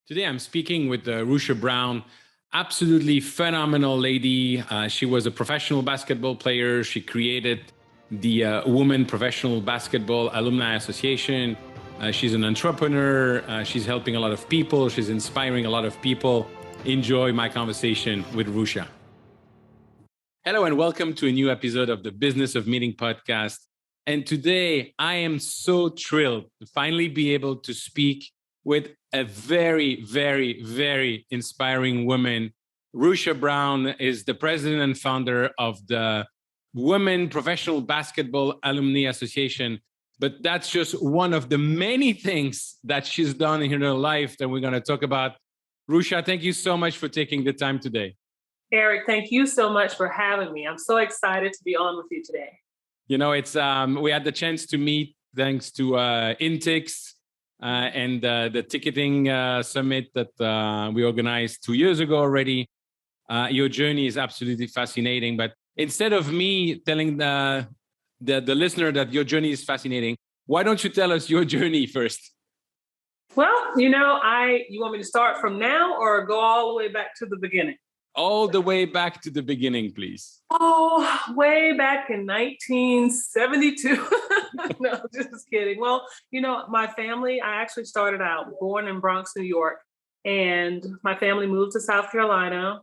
Today, I'm speaking with Rushia Brown, absolutely phenomenal lady. She was a professional basketball player. She created the Women Professional Basketball Alumni Association. She's an entrepreneur. She's helping a lot of people. She's inspiring a lot of people. Enjoy my conversation with Rushia. Hello, and welcome to a new episode of the Business of Meeting podcast. And today, I am so thrilled to finally be able to speak with a very, very, very inspiring woman. Rushia Brown is the president and founder of the Women Professional Basketball Alumni Association. But that's just one of the many things that she's done in her life that we're going to talk about. Rushia, thank you so much for taking the time today. Eric, thank you so much for having me. I'm so excited to be on with you today. You know, it's we had the chance to meet thanks to Intix. And the ticketing summit that we organized 2 years ago already. Your journey is absolutely fascinating. But instead of me telling the listener that your journey is fascinating, why don't you tell us your journey first? Well, you want me to start from now or go all the way back to the beginning? All the way back to the beginning, please. Oh, way back in 1972. No, just kidding. Well, my family, I actually started out born in Bronx, New York, and my family moved to South Carolina.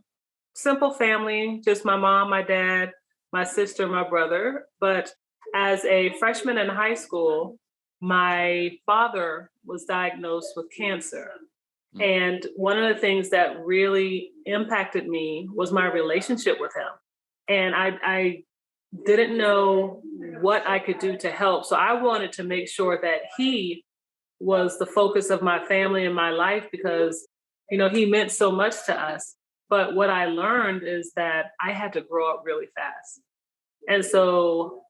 Simple family, just my mom, my dad, my sister, my brother. But as a freshman in high school, my father was diagnosed with cancer. And one of the things that really impacted me was my relationship with him. And I didn't know what I could do to help. So I wanted to make sure that he was the focus of my family and my life because, he meant so much to us. But what I learned is that I had to grow up really fast. And so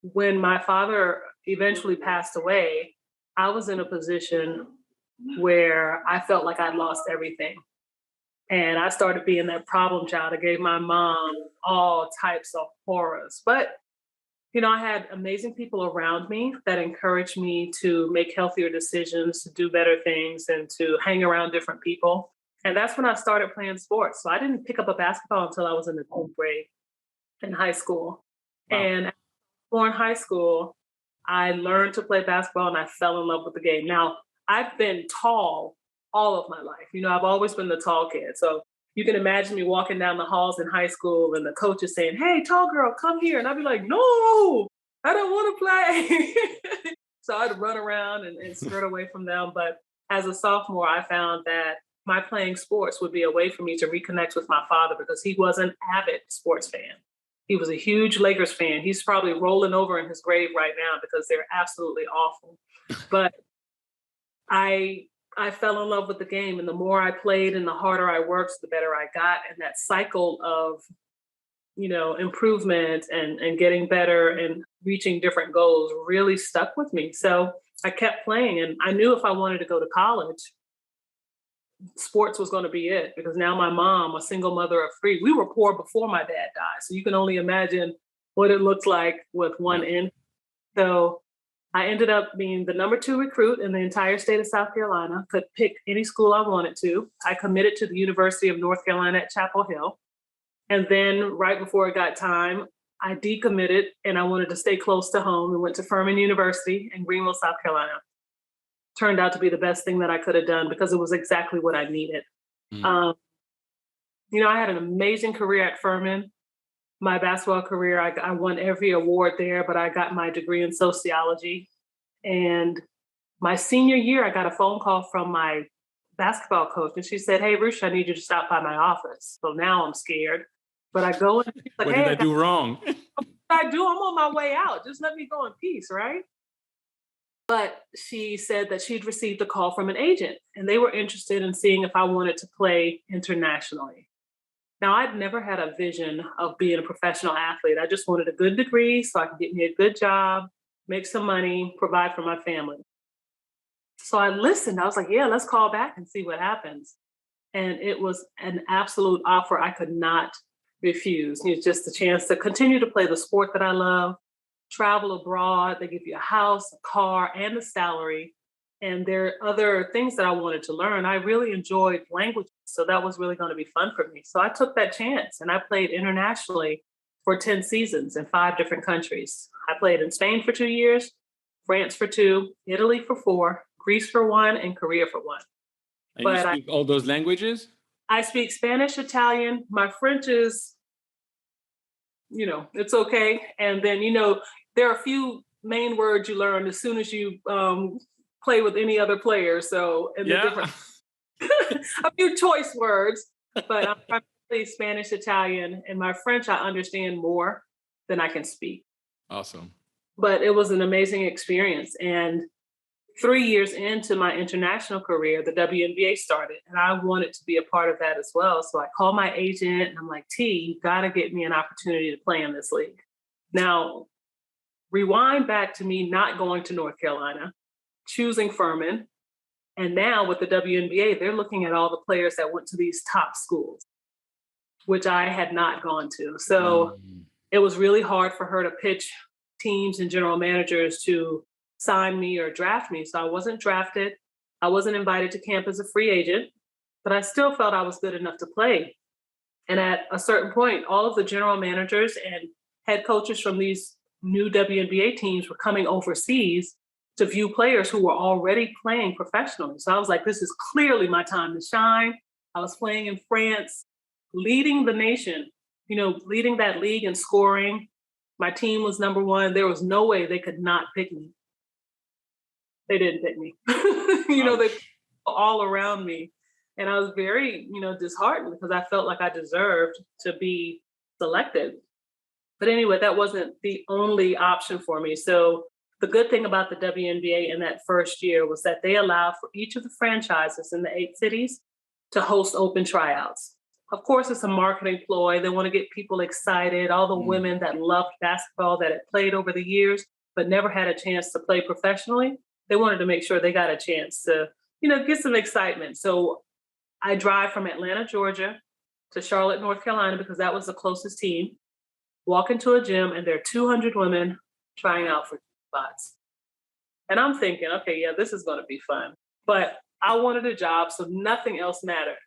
when my father eventually passed away, I was in a position where I felt like I'd lost everything. And I started being that problem child. I gave my mom all types of horrors. But, I had amazing people around me that encouraged me to make healthier decisions, to do better things, and to hang around different people. And that's when I started playing sports. So I didn't pick up a basketball until I was in the 10th grade in high school. Wow. And in high school, I learned to play basketball and I fell in love with the game. Now, I've been tall all of my life. I've always been the tall kid. So you can imagine me walking down the halls in high school and the coach is saying, "Hey, tall girl, come here." And I'd be like, "No, I don't want to play." So I'd run around and skirt away from them. But as a sophomore, I found that my playing sports would be a way for me to reconnect with my father because he was an avid sports fan. He was a huge Lakers fan. He's probably rolling over in his grave right now because they're absolutely awful. But I fell in love with the game, and the more I played and the harder I worked, the better I got. And that cycle of, improvement and getting better and reaching different goals really stuck with me. So I kept playing, and I knew if I wanted to go to college, sports was going to be it because now my mom, a single mother of three, we were poor before my dad died. So you can only imagine what it looks like with one income. So I ended up being the number 2 recruit in the entire state of South Carolina, could pick any school I wanted to. I committed to the University of North Carolina at Chapel Hill. And then right before it got time, I decommitted and I wanted to stay close to home and went to Furman University in Greenville, South Carolina. Turned out to be the best thing that I could have done because it was exactly what I needed. I had an amazing career at Furman. My basketball career, I won every award there, but I got my degree in sociology. And my senior year, I got a phone call from my basketball coach. And she said, "Hey, Rushia, I need you to stop by my office." So now I'm scared. But I go and she's like, what did I do wrong? What did I do? I'm on my way out. Just let me go in peace, right? But she said that she'd received a call from an agent and they were interested in seeing if I wanted to play internationally. Now, I'd never had a vision of being a professional athlete. I just wanted a good degree so I could get me a good job, make some money, provide for my family. So I listened. I was like, yeah, let's call back and see what happens. And it was an absolute offer I could not refuse. It's just a chance to continue to play the sport that I love, travel abroad. They give you a house, a car, and a salary. And there are other things that I wanted to learn. I really enjoyed languages. So that was really going to be fun for me. So I took that chance and I played internationally for 10 seasons in 5 different countries. I played in Spain for 2 years, France for 2, Italy for 4, Greece for 1, and Korea for 1. And you But speak all those languages? I speak Spanish, Italian. My French is, it's okay. And then, there are a few main words you learn as soon as you play with any other player. So, and the Yeah. different, a few choice words, but I'm primarily Spanish, Italian, and my French, I understand more than I can speak. Awesome. But it was an amazing experience. And 3 years into my international career, the WNBA started, and I wanted to be a part of that as well. So I called my agent and I'm like, T, you got to get me an opportunity to play in this league. Now, rewind back to me not going to North Carolina, choosing Furman. And now with the WNBA, they're looking at all the players that went to these top schools, which I had not gone to. So it was really hard for her to pitch teams and general managers to sign me or draft me. So I wasn't drafted. I wasn't invited to camp as a free agent, but I still felt I was good enough to play. And at a certain point, all of the general managers and head coaches from these new WNBA teams were coming overseas to view players who were already playing professionally. So I was like, this is clearly my time to shine. I was playing in France, leading the nation, leading that league in scoring. My team was number 1. There was no way they could not pick me. They didn't pick me. They were all around me. And I was very, disheartened because I felt like I deserved to be selected. But anyway, that wasn't the only option for me. So the good thing about the WNBA in that first year was that they allowed for each of the franchises in the 8 cities to host open tryouts. Of course, it's a marketing ploy. They want to get people excited, all the women that loved basketball, that had played over the years, but never had a chance to play professionally. They wanted to make sure they got a chance to, get some excitement. So I drive from Atlanta, Georgia to Charlotte, North Carolina, because that was the closest team, walk into a gym, and there are 200 women trying out for spots. And I'm thinking, okay, yeah, this is going to be fun. But I wanted a job, so nothing else mattered.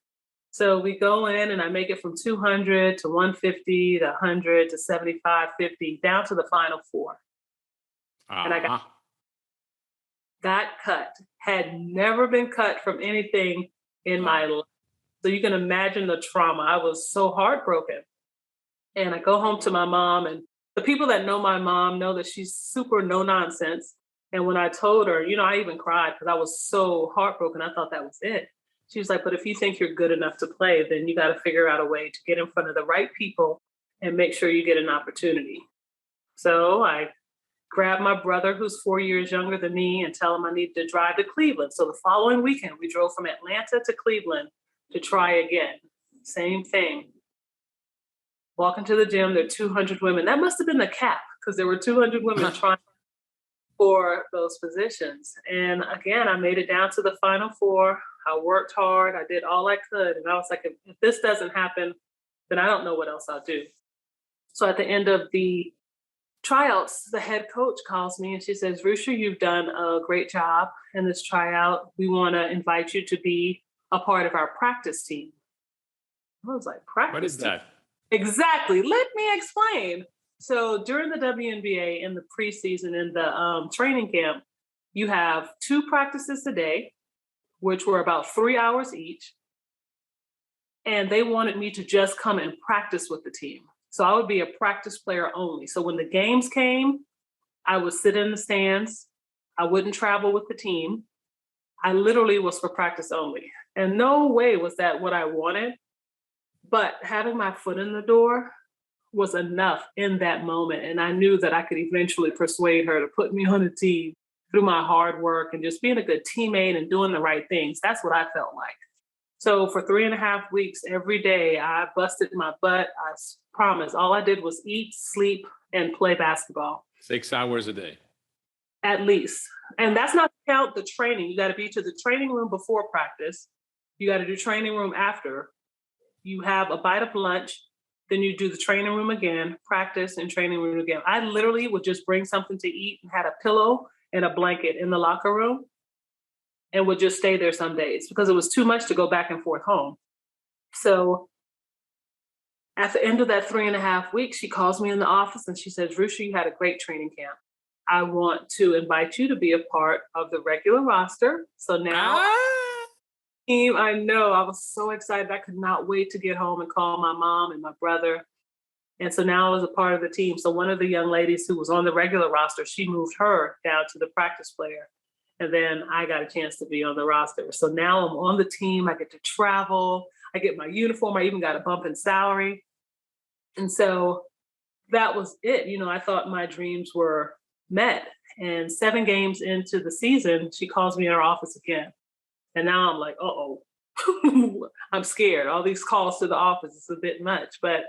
So we go in and I make it from 200 to 150 to 100 to 75, 50, down to the final 4. And I got cut, had never been cut from anything in my life. So you can imagine the trauma. I was so heartbroken. And I go home to my mom, and the people that know my mom know that she's super no nonsense. And when I told her, I even cried because I was so heartbroken. I thought that was it. She was like, but if you think you're good enough to play, then you got to figure out a way to get in front of the right people and make sure you get an opportunity. So I grabbed my brother, who's 4 years younger than me, and tell him I needed to drive to Cleveland. So the following weekend, we drove from Atlanta to Cleveland to try again. Same thing. Walk into the gym, there are 200 women. That must have been the cap because there were 200 women trying for those positions. And again, I made it down to the final 4. I worked hard. I did all I could. And I was like, if this doesn't happen, then I don't know what else I'll do. So at the end of the tryouts, the head coach calls me and she says, Rushia, you've done a great job in this tryout. We want to invite you to be a part of our practice team. I was like, practice What is team? that? Exactly. Let me explain. So during the WNBA, in the preseason, in the training camp, you have 2 practices a day, which were about 3 hours each. And they wanted me to just come and practice with the team. So I would be a practice player only. So when the games came, I would sit in the stands. I wouldn't travel with the team. I literally was for practice only. And no way was that what I wanted. But having my foot in the door was enough in that moment. And I knew that I could eventually persuade her to put me on a team through my hard work and just being a good teammate and doing the right things. That's what I felt like. So for 3.5 weeks, every day, I busted my butt. I promise. All I did was eat, sleep, and play basketball. 6 hours a day. At least. And that's not to count the training. You got to be to the training room before practice. You got to do training room after. You have a bite of lunch. Then you do the training room again, practice and training room again. I literally would just bring something to eat and had a pillow and a blanket in the locker room. and would just stay there some days because it was too much to go back and forth home. So at the end of that 3.5 weeks, she calls me in the office and she says, Rushia, you had a great training camp. I want to invite you to be a part of the regular roster. So now, team, I know, I was so excited. I could not wait to get home and call my mom and my brother. And so now I was a part of the team. So one of the young ladies who was on the regular roster, she moved her down to the practice player. And then I got a chance to be on the roster. So now I'm on the team. I get to travel. I get my uniform. I even got a bump in salary. And so that was it. You know, I thought my dreams were met. And 7 games into the season, she calls me in her office again. And now I'm like, uh-oh, I'm scared. All these calls to the office is a bit much. But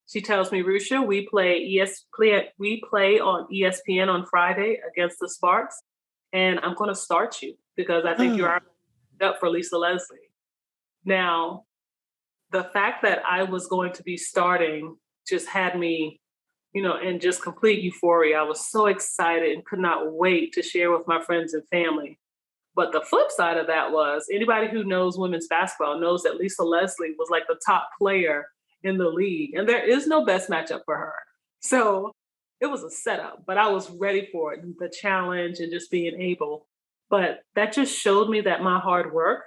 she tells me, Rushia, we play on ESPN on Friday against the Sparks. And I'm going to start you because I think you're up for Lisa Leslie. Now, the fact that I was going to be starting just had me, you know, in just complete euphoria. I was so excited and could not wait to share with my friends and family. But the flip side of that was anybody who knows women's basketball knows that Lisa Leslie was like the top player in the league. And there is no best matchup for her. So it was a setup, but I was ready for it, the challenge and just being able. But that just showed me that my hard work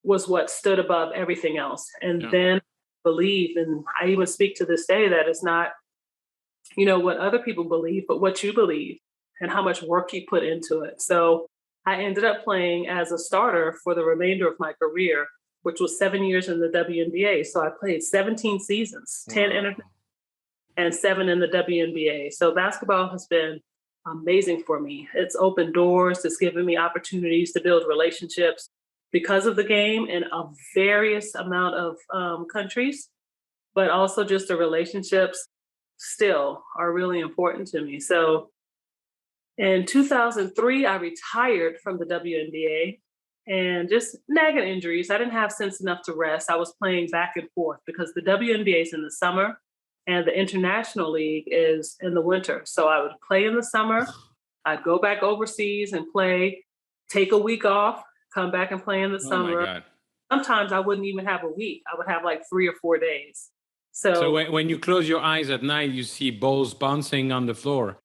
was what stood above everything else. And then believe, and I even speak to this day that it's not, you know, what other people believe, but what you believe and how much work you put into it. So I ended up playing as a starter for the remainder of my career, which was 7 years in the WNBA. So I played 17 seasons, 10 international and 7 in the WNBA. So basketball has been amazing for me. It's opened doors. It's given me opportunities to build relationships because of the game in a various amount of countries, but also just the relationships still are really important to me. So in 2003, I retired from the WNBA and just nagging injuries. I didn't have sense enough to rest. I was playing back and forth because the WNBA is in the summer and the International League is in the winter. So I would play in the summer. I'd go back overseas and play, take a week off, come back and play in the summer. My God. Sometimes I wouldn't even have a week. I would have like 3 or 4 days. So when you close your eyes at night, you see balls bouncing on the floor.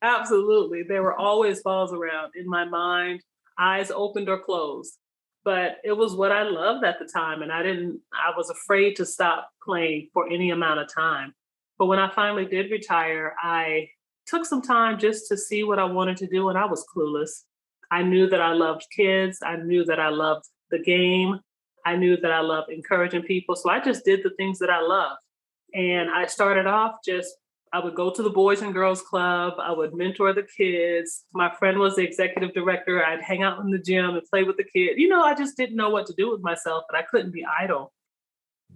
Absolutely. There were always balls around in my mind, eyes opened or closed. But it was what I loved at the time. And I was afraid to stop playing for any amount of time. But when I finally did retire, I took some time just to see what I wanted to do. And I was clueless. I knew that I loved kids. I knew that I loved the game. I knew that I loved encouraging people. So I just did the things that I loved. And I started off I would go to the Boys and Girls Club. I would mentor the kids. My friend was the executive director. I'd hang out in the gym and play with the kids. You know, I just didn't know what to do with myself, but I couldn't be idle.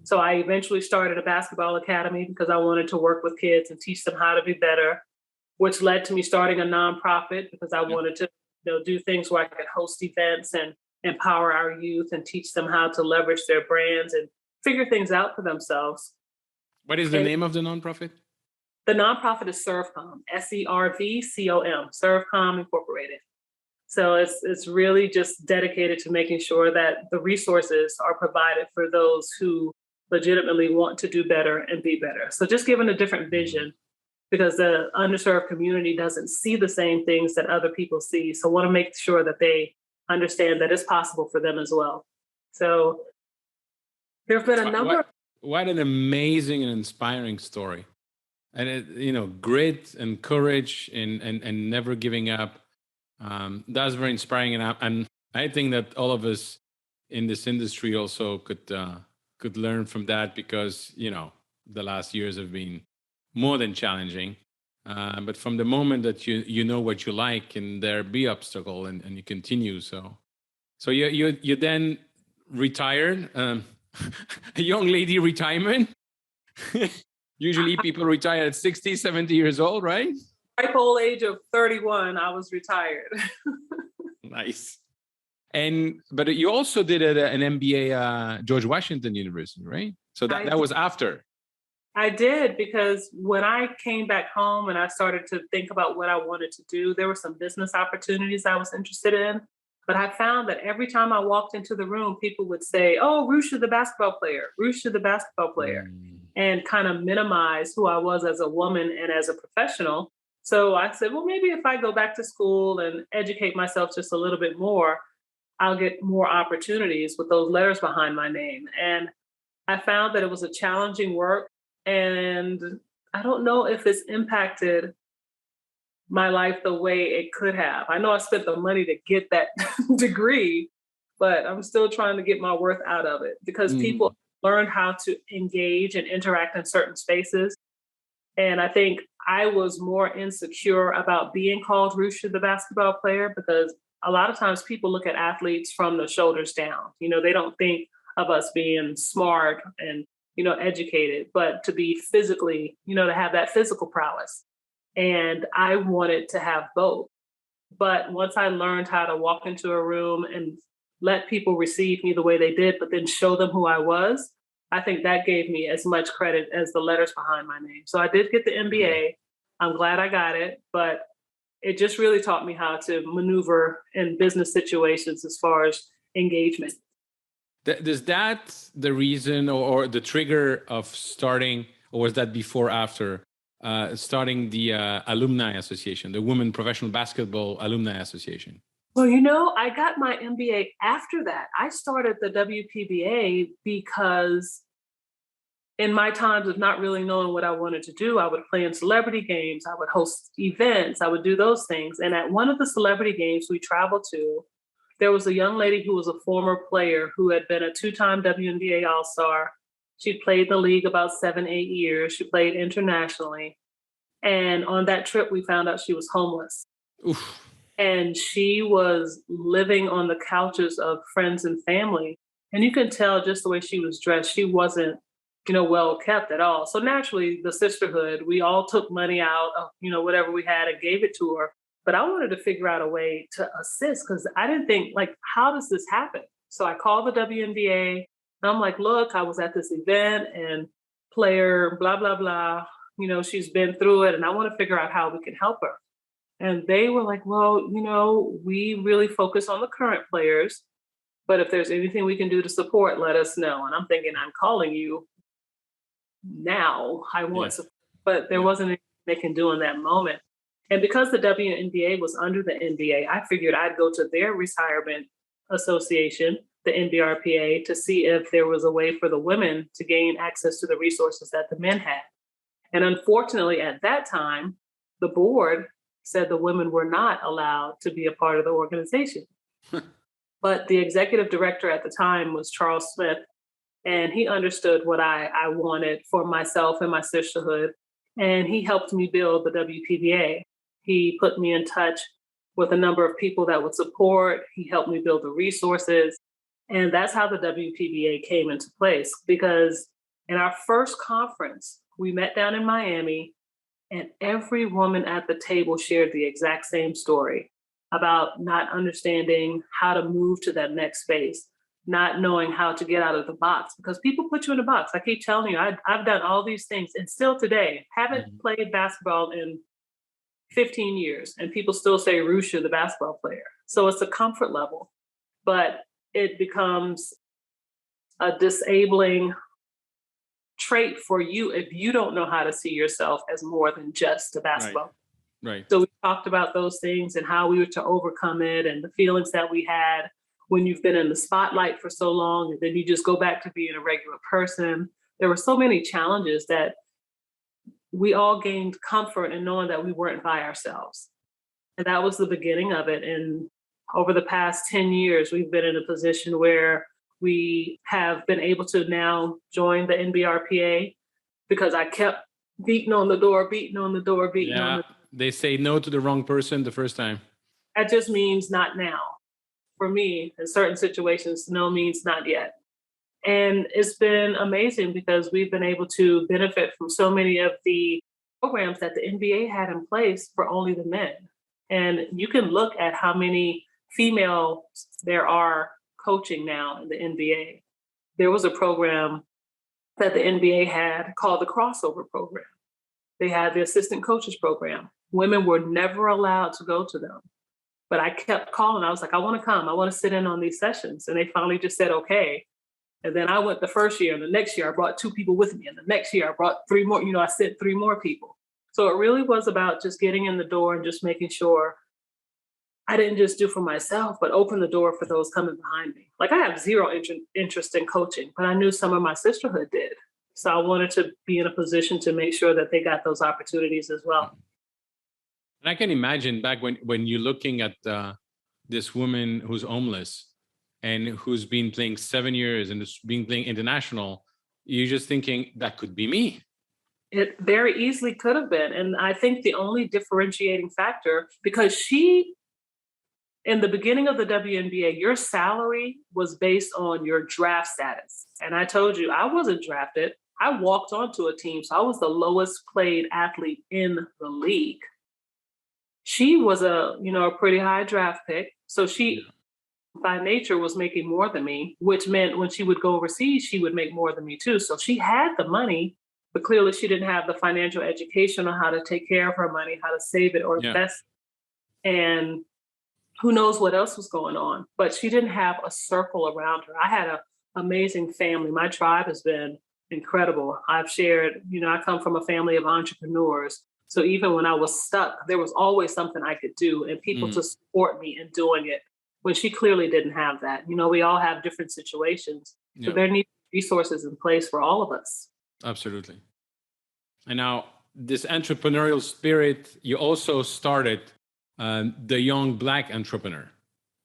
So I eventually started a basketball academy because I wanted to work with kids and teach them how to be better, which led to me starting a nonprofit because I wanted to, do things where I could host events and empower our youth and teach them how to leverage their brands and figure things out for themselves. What is the name of the nonprofit? The nonprofit is ServCom, SERVCOM, ServCom Incorporated. So it's really just dedicated to making sure that the resources are provided for those who legitimately want to do better and be better. So just giving a different vision because the underserved community doesn't see the same things that other people see. So I want to make sure that they understand that it's possible for them as well. So there have been a number. What an amazing and inspiring story. And, grit and courage and never giving up. That's very inspiring. And I think that all of us in this industry also could learn from that because, the last years have been more than challenging. But from the moment that you know what you like and there be obstacle and you continue. So you then retired, a young lady retirement. Usually people retire at 60, 70 years old, right? Ripe old age of 31, I was retired. Nice. But you also did an MBA at George Washington University, right? So that was after. I did, because when I came back home and I started to think about what I wanted to do, there were some business opportunities I was interested in. But I found that every time I walked into the room, people would say, "Oh, Rushia, the basketball player, Rushia, the basketball player," Mm. and kind of minimize who I was as a woman and as a professional. So I said, well, maybe if I go back to school and educate myself just a little bit more, I'll get more opportunities with those letters behind my name. And I found that it was a challenging work. And I don't know if it's impacted my life the way it could have. I know I spent the money to get that degree, but I'm still trying to get my worth out of it because Mm. people learn how to engage and interact in certain spaces. And I think I was more insecure about being called Rushia, the basketball player, because a lot of times people look at athletes from the shoulders down. They don't think of us being smart and, educated, but to be physically, to have that physical prowess. And I wanted to have both. But once I learned how to walk into a room and let people receive me the way they did, but then show them who I was, I think that gave me as much credit as the letters behind my name. So I did get the MBA. I'm glad I got it, but it just really taught me how to maneuver in business situations as far as engagement. Is that the reason or the trigger of starting, or was that before, after starting the Alumni Association, the Women Professional Basketball Alumni Association? Well, I got my MBA after that. I started the WPBA because in my times of not really knowing what I wanted to do, I would play in celebrity games, I would host events, I would do those things. And at one of the celebrity games we traveled to, there was a young lady who was a former player who had been a two-time WNBA All-Star. She played in the league about 7, 8 years. She played internationally. And on that trip, we found out she was homeless. Oof. And she was living on the couches of friends and family. And you can tell just the way she was dressed, she wasn't, well kept at all. So naturally, the sisterhood, we all took money out of, whatever we had and gave it to her. But I wanted to figure out a way to assist because I didn't think, like, how does this happen? So I called the WNBA and I'm like, look, I was at this event and player, blah, blah, blah. She's been through it and I want to figure out how we can help her. And they were like, well, we really focus on the current players, but if there's anything we can do to support, let us know. And I'm thinking, I'm calling you now. I want support, but there wasn't anything they can do in that moment. And because the WNBA was under the NBA, I figured I'd go to their retirement association, the NBRPA, to see if there was a way for the women to gain access to the resources that the men had. And unfortunately, at that time, the board said the women were not allowed to be a part of the organization. But the executive director at the time was Charles Smith, and he understood what I wanted for myself and my sisterhood. And he helped me build the WPBA. He put me in touch with a number of people that would support. He helped me build the resources. And that's how the WPBA came into place. Because in our first conference, we met down in Miami, and every woman at the table shared the exact same story about not understanding how to move to that next space, not knowing how to get out of the box, because people put you in a box. I keep telling you, I've done all these things and still today haven't played basketball in 15 years. And people still say Rushia, the basketball player. So it's a comfort level, but it becomes a disabling trait for you if you don't know how to see yourself as more than just a basketball. Right. So we talked about those things and how we were to overcome it and the feelings that we had when you've been in the spotlight for so long and then you just go back to being a regular person. There were so many challenges that we all gained comfort in knowing that we weren't by ourselves. And that was the beginning of it. And over the past 10 years, we've been in a position where we have been able to now join the NBRPA because I kept beating on the door. They say no to the wrong person the first time. That just means not now. For me, in certain situations, no means not yet. And it's been amazing because we've been able to benefit from so many of the programs that the NBA had in place for only the men. And you can look at how many females there are coaching now in the NBA. There was a program that the NBA had called the crossover program. They had the assistant coaches program. Women were never allowed to go to them. But I kept calling. I was like, I want to come. I want to sit in on these sessions. And they finally just said, okay. And then I went the first year, and the next year I brought 2 people with me. And the next year I brought 3 more, I sent 3 more people. So it really was about just getting in the door and just making sure I didn't just do for myself, but open the door for those coming behind me. Like I have zero interest in coaching, but I knew some of my sisterhood did. So I wanted to be in a position to make sure that they got those opportunities as well. And I can imagine back when you're looking at this woman who's homeless and who's been playing 7 years and has been playing international, you're just thinking that could be me. It very easily could have been. And I think the only differentiating factor, because in the beginning of the WNBA, your salary was based on your draft status. And I told you, I wasn't drafted. I walked onto a team, so I was the lowest paid athlete in the league. She was a pretty high draft pick. So she, by nature, was making more than me, which meant when she would go overseas, she would make more than me too. So she had the money, but clearly she didn't have the financial education on how to take care of her money, how to save it or invest. And who knows what else was going on, but she didn't have a circle around her. I had an amazing family. My tribe has been incredible. I've shared, I come from a family of entrepreneurs. So even when I was stuck, there was always something I could do and people to support me in doing it when she clearly didn't have that. We all have different situations. So there need resources in place for all of us. Absolutely. And now this entrepreneurial spirit, you also started the Young Black Entrepreneur.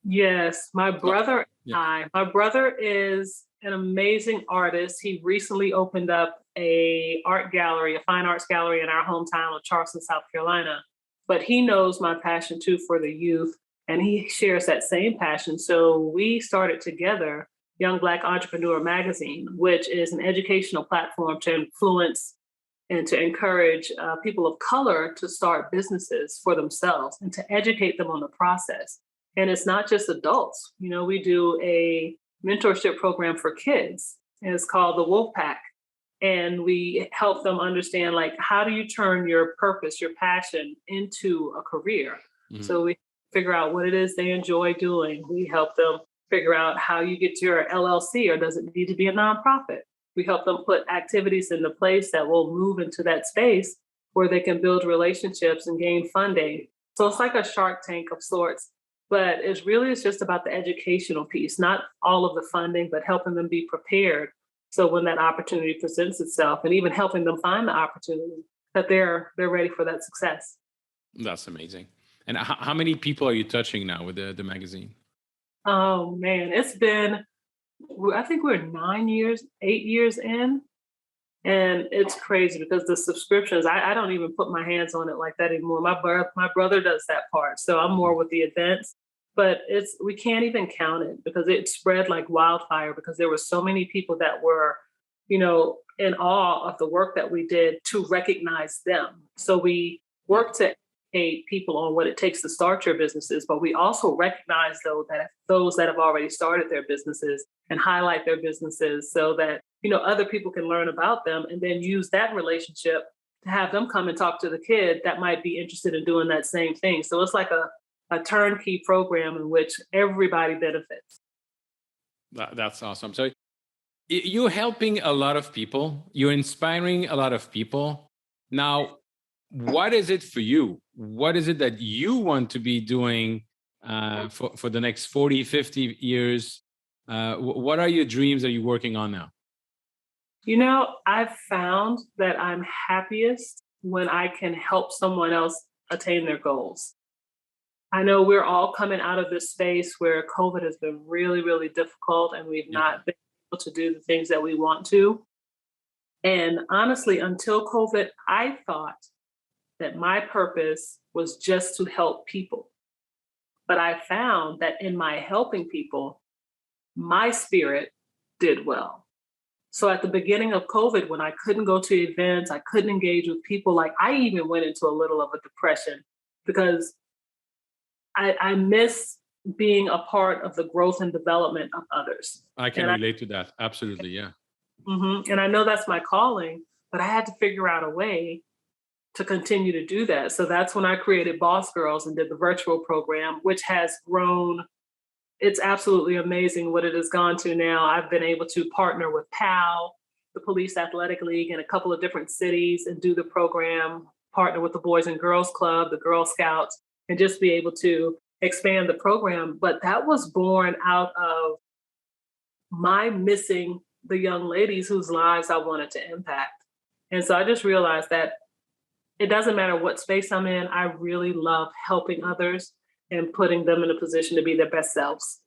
Yes, my brother my brother is an amazing artist. He recently opened up a fine arts gallery in our hometown of Charleston, South Carolina. But he knows my passion too for the youth, and he shares that same passion. So we started together Young Black Entrepreneur Magazine, which is an educational platform to influence and to encourage people of color to start businesses for themselves and to educate them on the process. And it's not just adults. We do a mentorship program for kids, and it's called the Wolf Pack. And we help them understand, like, how do you turn your purpose, your passion into a career? Mm-hmm. So we figure out what it is they enjoy doing. We help them figure out how you get to your LLC, or does it need to be a nonprofit? We help them put activities into place that will move into that space where they can build relationships and gain funding. So it's like a Shark Tank of sorts, but it's just about the educational piece, not all of the funding, but helping them be prepared. So when that opportunity presents itself, and even helping them find the opportunity, that they're ready for that success. That's amazing. And how many people are you touching now with the magazine? Oh man, I think we're 8 years in. And it's crazy because the subscriptions, I don't even put my hands on it like that anymore. My brother does that part. So I'm more with the events, but we can't even count it because it spread like wildfire because there were so many people that were, in awe of the work that we did to recognize them. So we work to educate people on what it takes to start your businesses, but we also recognize those that have already started their businesses and highlight their businesses so that other people can learn about them and then use that relationship to have them come and talk to the kid that might be interested in doing that same thing. So it's like a turnkey program in which everybody benefits. That's awesome. So you're helping a lot of people. You're inspiring a lot of people. Now, what is it for you? What is it that you want to be doing for the next 40, 50 years? What are your dreams that you're working on now? I've found that I'm happiest when I can help someone else attain their goals. I know we're all coming out of this space where COVID has been really, really difficult and we've not been able to do the things that we want to. And honestly, until COVID, I thought that my purpose was just to help people. But I found that in my helping people, my spirit did well. So at the beginning of COVID, when I couldn't go to events, I couldn't engage with people, like I even went into a little of a depression because I miss being a part of the growth and development of others. I can relate to that. Absolutely. Yeah. Mm-hmm. And I know that's my calling, but I had to figure out a way to continue to do that. So that's when I created Boss Girls and did the virtual program, which has grown. It's absolutely amazing what it has gone to now. I've been able to partner with PAL, the Police Athletic League, in a couple of different cities and do the program, partner with the Boys and Girls Club, the Girl Scouts, and just be able to expand the program. But that was born out of my missing the young ladies whose lives I wanted to impact. And so I just realized that it doesn't matter what space I'm in, I really love helping others and putting them in a position to be their best selves.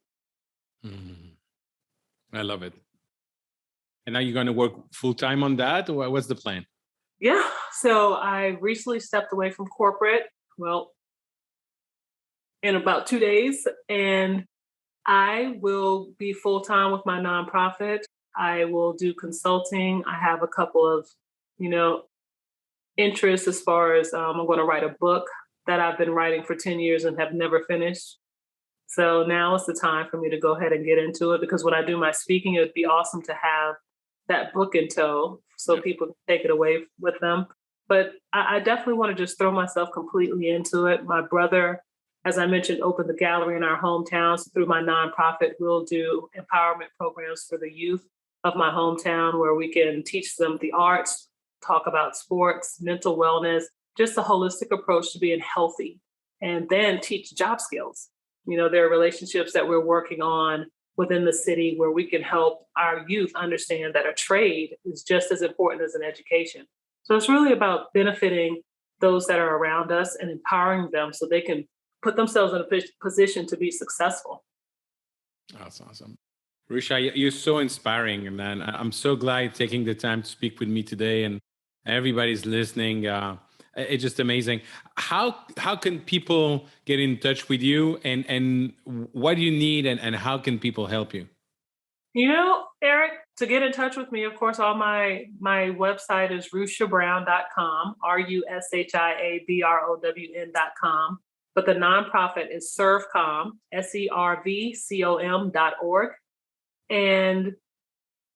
I love it. And now you're going to work full time on that, or what's the plan? Yeah. So I recently stepped away from corporate, well, in about 2 days, and I will be full time with my nonprofit. I will do consulting. I have a couple of, interests as far as I'm going to write a book that I've been writing for 10 years and have never finished. So now is the time for me to go ahead and get into it, because when I do my speaking, it would be awesome to have that book in tow so people can take it away with them. But I definitely want to just throw myself completely into it. My brother, as I mentioned, opened the gallery in our hometown. So through my nonprofit, we'll do empowerment programs for the youth of my hometown where we can teach them the arts, talk about sports, mental wellness, just a holistic approach to being healthy, and then teach job skills. There are relationships that we're working on within the city where we can help our youth understand that a trade is just as important as an education. So it's really about benefiting those that are around us and empowering them so they can put themselves in a position to be successful. That's awesome. Rushia, you're so inspiring, man. I'm so glad you're taking the time to speak with me today, and everybody's listening. It's just amazing. How can people get in touch with you, and what do you need, and how can people help you? Eric, to get in touch with me, of course, all my website is RushiaBrown.com, RushiaBrown.com. But the nonprofit is ServCom, ServCom.org. And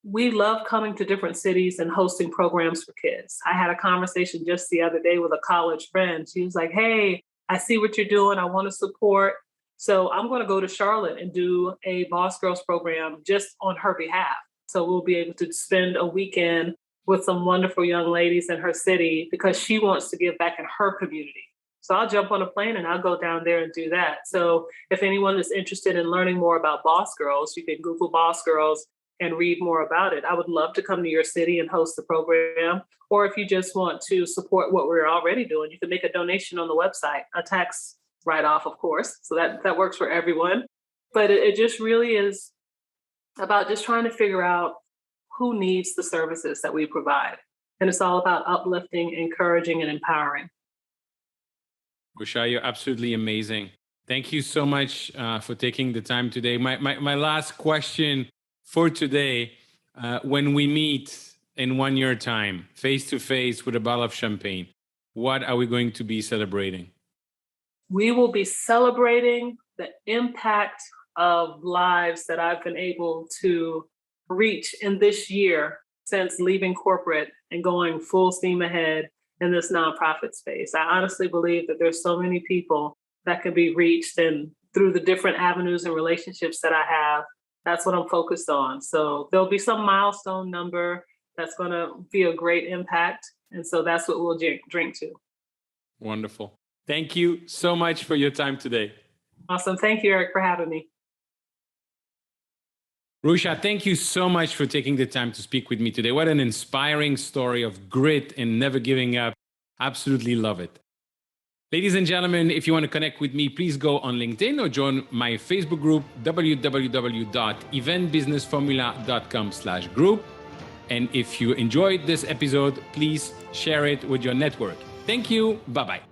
we love coming to different cities and hosting programs for kids. I had a conversation just the other day with a college friend. She was like, hey, I see what you're doing. I want to support. So I'm going to go to Charlotte and do a Boss Girls program just on her behalf. So we'll be able to spend a weekend with some wonderful young ladies in her city because she wants to give back in her community. So I'll jump on a plane and I'll go down there and do that. So if anyone is interested in learning more about Boss Girls, you can Google Boss Girls and read more about it. I would love to come to your city and host the program. Or if you just want to support what we're already doing, you can make a donation on the website, a tax write-off, of course. So that works for everyone. But it just really is about just trying to figure out who needs the services that we provide. And it's all about uplifting, encouraging, and empowering. Rushia, you're absolutely amazing. Thank you so much for taking the time today. My last question for today, when we meet in 1 year time, face to face with a bottle of champagne, what are we going to be celebrating? We will be celebrating the impact of lives that I've been able to reach in this year since leaving corporate and going full steam ahead in this nonprofit space. I honestly believe that there's so many people that can be reached, and through the different avenues and relationships that I have, that's what I'm focused on. So there'll be some milestone number that's going to be a great impact. And so that's what we'll drink to. Wonderful. Thank you so much for your time today. Awesome. Thank you, Eric, for having me. Rushia, thank you so much for taking the time to speak with me today. What an inspiring story of grit and never giving up. Absolutely love it. Ladies and gentlemen, if you want to connect with me, please go on LinkedIn or join my Facebook group, www.eventbusinessformula.com/group. And if you enjoyed this episode, please share it with your network. Thank you. Bye-bye.